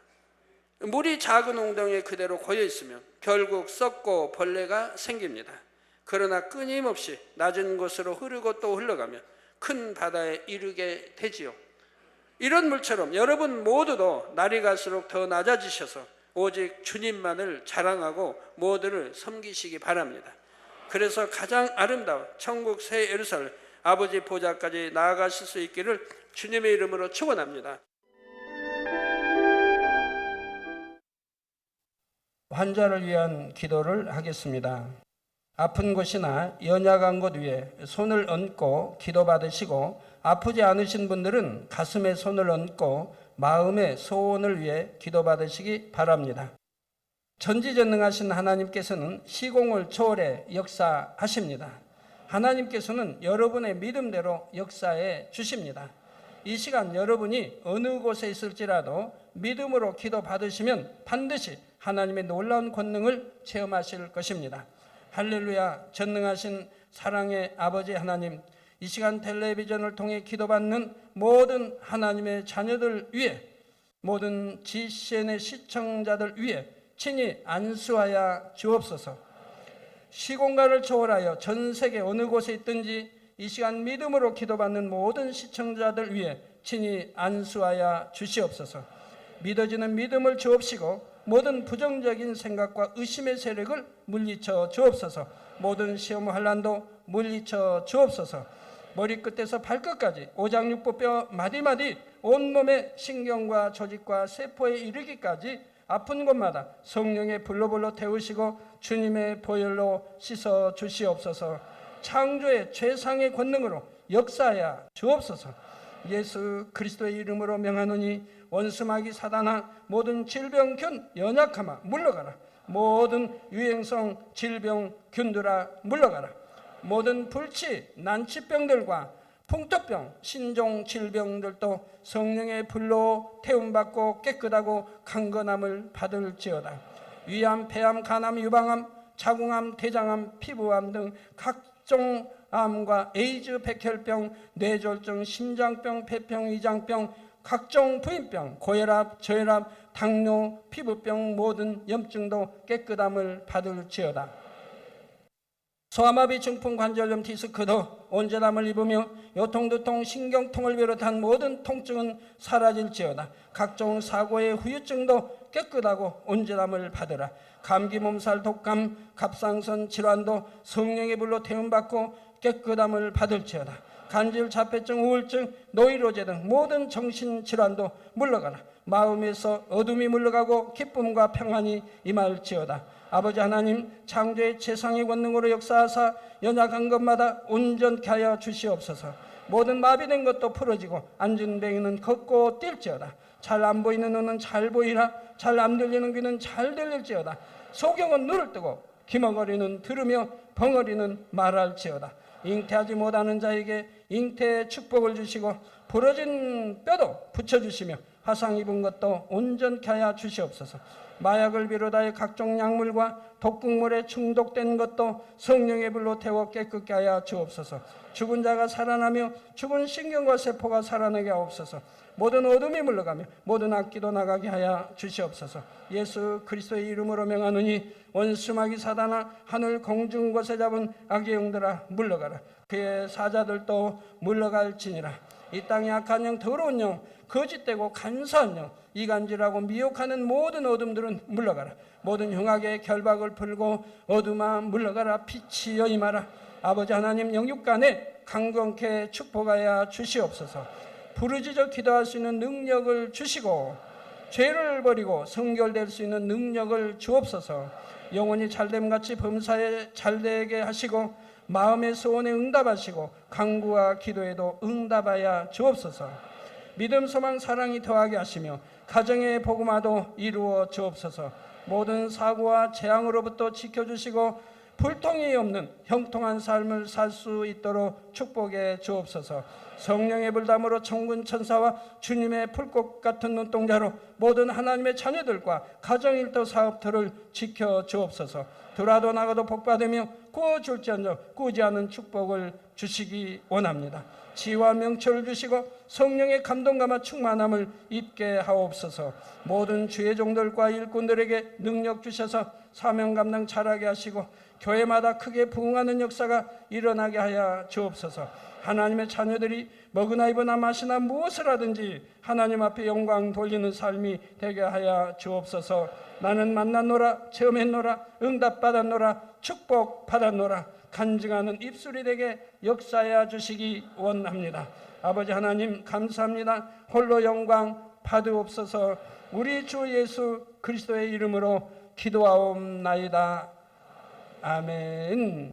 물이 작은 웅덩이에 그대로 고여 있으면 결국 썩고 벌레가 생깁니다. 그러나 끊임없이 낮은 곳으로 흐르고 또 흘러가며 큰 바다에 이르게 되지요. 이런 물처럼 여러분 모두도 날이 갈수록 더 낮아지셔서 오직 주님만을 자랑하고 모두를 섬기시기 바랍니다. 그래서 가장 아름다운 천국 새 예루살렘 아버지 보좌까지 나아가실 수 있기를 주님의 이름으로 축원합니다. 환자를 위한 기도를 하겠습니다. 아픈 곳이나 연약한 곳 위에 손을 얹고 기도받으시고, 아프지 않으신 분들은 가슴에 손을 얹고 마음의 소원을 위해 기도받으시기 바랍니다. 전지전능하신 하나님께서는 시공을 초월해 역사하십니다. 하나님께서는 여러분의 믿음대로 역사해 주십니다. 이 시간 여러분이 어느 곳에 있을지라도 믿음으로 기도받으시면 반드시 하나님의 놀라운 권능을 체험하실 것입니다. 할렐루야. 전능하신 사랑의 아버지 하나님, 이 시간 텔레비전을 통해 기도받는 모든 하나님의 자녀들 위해, 모든 GCN의 시청자들 위해 친히 안수하여 주옵소서. 시공간을 초월하여 전 세계 어느 곳에 있든지 이 시간 믿음으로 기도받는 모든 시청자들 위해 친히 안수하여 주시옵소서. 믿어지는 믿음을 주옵시고 모든 부정적인 생각과 의심의 세력을 물리쳐 주옵소서. 모든 시험 환난도 물리쳐 주옵소서. 머리끝에서 발끝까지 오장육부뼈 마디마디 온몸의 신경과 조직과 세포에 이르기까지 아픈 곳마다 성령의 불로 태우시고 주님의 보혈로 씻어 주시옵소서. 창조의 최상의 권능으로 역사하여 주옵소서. 예수 그리스도의 이름으로 명하노니 원수마귀 사단아, 모든 질병균 연약함아 물러가라. 모든 유행성 질병 균들아 물러가라. 모든 불치 난치병들과 풍토병 신종 질병들도 성령의 불로 태움받고 깨끗하고 강건함을 받을지어다. 위암, 폐암, 간암, 유방암, 자궁암, 대장암, 피부암 등 각종 암과 에이즈, 백혈병, 뇌졸중, 심장병, 폐병, 위장병, 각종 부인병, 고혈압, 저혈압, 당뇨, 피부병 모든 염증도 깨끗함을 받을지어다. 소아마비, 중풍, 관절염, 디스크도 온전함을 입으며 요통두통, 신경통을 비롯한 모든 통증은 사라질지어다. 각종 사고의 후유증도 깨끗하고 온전함을 받으라. 감기, 몸살, 독감, 갑상선 질환도 성령의 불로 태움받고 깨끗함을 받을지어다. 간질, 자폐증, 우울증, 노이로제 등 모든 정신질환도 물러가라. 마음에서 어둠이 물러가고 기쁨과 평안이 임할지어다. 아버지 하나님, 창조의 최상의 권능으로 역사하사 연약한 것마다 온전케 하여 주시옵소서. 모든 마비된 것도 풀어지고 안진뱅이는 걷고 뛸지어다. 잘 안 보이는 눈은 잘 보이라. 잘 안 들리는 귀는 잘 들릴지어다. 소경은 눈을 뜨고 기머거리는 들으며 벙어리는 말할지어다. 잉태하지 못하는 자에게 잉태의 축복을 주시고 부러진 뼈도 붙여주시며 화상 입은 것도 온전케 하여 주시옵소서. 마약을 비롯하여 각종 약물과 독극물에 중독된 것도 성령의 불로 태워 깨끗게 하여 주옵소서. 죽은 자가 살아나며 죽은 신경과 세포가 살아나게 하옵소서. 모든 어둠이 물러가며 모든 악기도 나가게 하여 주시옵소서. 예수 그리스도의 이름으로 명하노니 원수마귀 사단아, 하늘 공중 곳에 잡은 악의 영들아 물러가라. 그의 사자들도 물러갈지니라. 이 땅에 악한 영, 더러운 영, 거짓되고 간사한 영, 이간질하고 미혹하는 모든 어둠들은 물러가라. 모든 흉악의 결박을 풀고 어둠아 물러가라. 빛이 여임하라. 아버지 하나님, 영육간에 강건케 축복하여 주시옵소서. 부르짖어 기도할 수 있는 능력을 주시고 죄를 버리고 성결될 수 있는 능력을 주옵소서. 영혼이 잘됨같이 범사에 잘되게 하시고 마음의 소원에 응답하시고 간구와 기도에도 응답하여 주옵소서. 믿음, 소망, 사랑이 더하게 하시며 가정의 복음화도 이루어 주옵소서. 모든 사고와 재앙으로부터 지켜주시고 불통이 없는 형통한 삶을 살 수 있도록 축복해 주옵소서. 성령의 불담으로 천군 천사와 주님의 풀꽃 같은 눈동자로 모든 하나님의 자녀들과 가정일터 사업들을 지켜 주옵소서. 들어도 나가도 복받으며 구워줄지언정 꾸지 않은 축복을 주시기 원합니다. 지혜와 명철을 주시고 성령의 감동감화 충만함을 입게 하옵소서. 모든 주의 종들과 일꾼들에게 능력 주셔서 사명 감당 잘하게 하시고 교회마다 크게 부흥하는 역사가 일어나게 하여 주옵소서. 하나님의 자녀들이 먹으나 입으나 마시나 무엇을 하든지 하나님 앞에 영광 돌리는 삶이 되게 하여 주옵소서. 나는 만났노라, 체험했노라, 응답받았노라, 축복받았노라. 간증하는 입술이 되게 역사하여 주시기 원합니다. 아버지 하나님 감사합니다. 홀로 영광 받으옵소서. 우리 주 예수 그리스도의 이름으로 기도하옵나이다. 아멘.